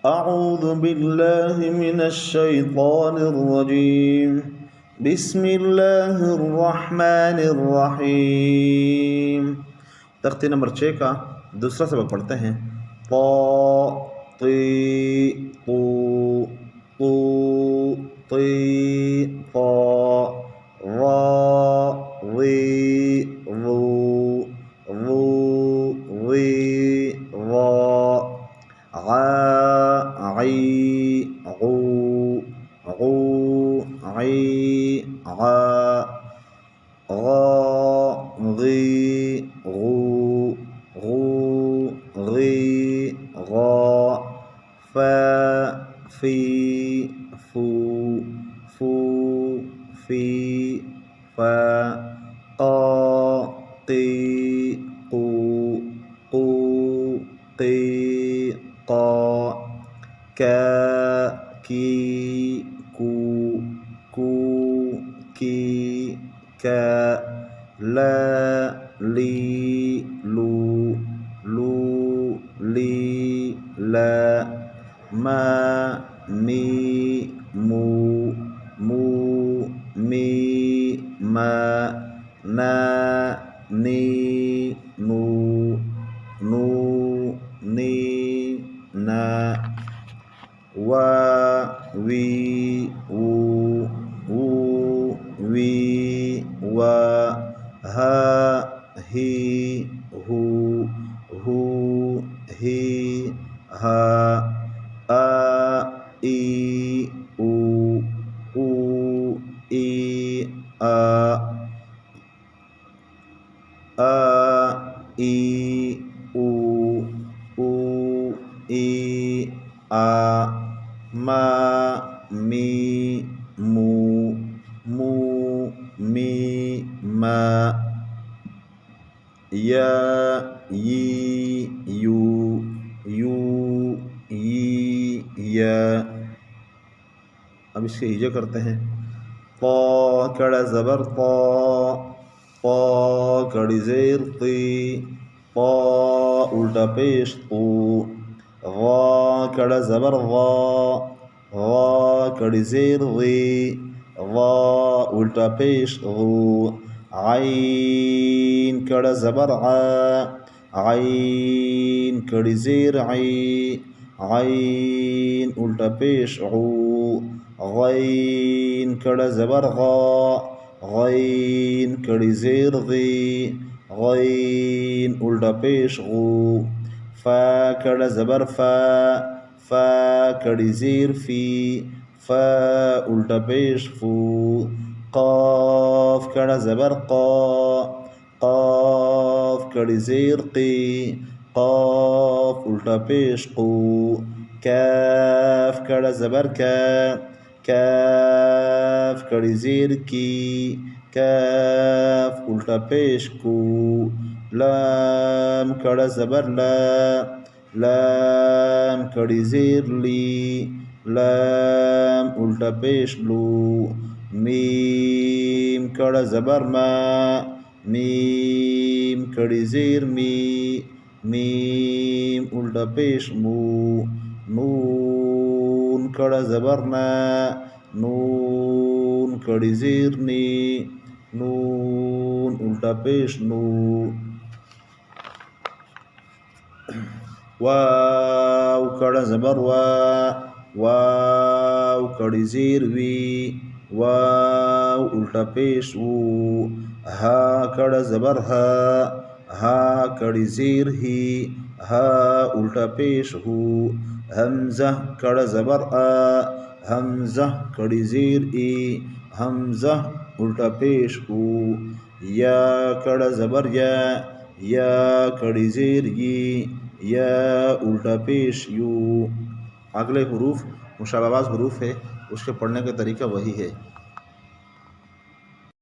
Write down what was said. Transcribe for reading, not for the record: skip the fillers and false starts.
अऊज़ु बिल्लाहि मिनश्शैतानिर्रजीम बिस्मिल्लाहिर्रहमानिर्रहीम। तख्ती नंबर 6 का दूसरा सबक पढ़ते हैं। ता ती तू तू ती ता रा री रू रू री रा गा आई गू गू आई गा गी गू गू गी गा फा फी फू फू फी फा qa qi qu qu qi qa ka ki ku ku ki ka la li lu lu li la ma mi mu mu mi ma na ni nu nu ni na wa wi wu wu wi wa ha hi hu hu hi ha a i u u i a i u u i a ma mi mu mu mi ma ya yi yu yu yi या। अब इसके हिजे करते हैं। ता कड़ा ज़बर ता ता कड़ी ज़ेर ती ता उल्टा पेश तू गा कड़ा ज़बर गा गा कड़ी ज़ेर गी गा उल्टा पेश गू आइन कड़ा ज़बर आ आइन कड़ी ज़ेर आई आइन उल्टा पेश गू गैन कड़ा ज़बर गा गैन कड़ी ज़ेर गी गैन उल्टा पेश गू फ़ा कड़ा ज़बर फ़ा फ़ा कड़ी ज़ेर फ़ी फ़ा उल्टा पेश फ़ू क़ाफ़ कड़ा ज़बर क़ा क़ाफ़ कड़ी ज़ेर क़ी क़ाफ़ उल्टा पेश क़ू कैफ कड़ा ज़बर का कैफ कड़ी ज़ेर की कैफ उल्टा पेश कू लाम कड़ा ज़बर ला लाम कड़ी ज़ेर ली लाम उल्टा पेश लू मीम कड़ा ज़बर मा मीम कड़ी ज़ेर मी मीम उल्टा पेश मू नून कड़ा ज़बर ना नून कड़ी ज़ेर नी नून उल्टा पेश नू वाव कड़ा ज़बर वा वाव कड़ी ज़ेर वी वाव उल्टा पेश वू हा कड़ा ज़बर हा हा कड़ी ज़ेर ही हा उल्टा पेश हू हमज़ा कड़ा ज़बर आ हमज़ा कड़ी ज़ेर ई हमज़ा उल्टा पेश ऊ या कड़ा ज़बर या कड़ी ज़ेर ई या उल्टा पेश यू। अगले हरूफ मुशाबाबाज हरूफ है, उसके पढ़ने का तरीका वही है।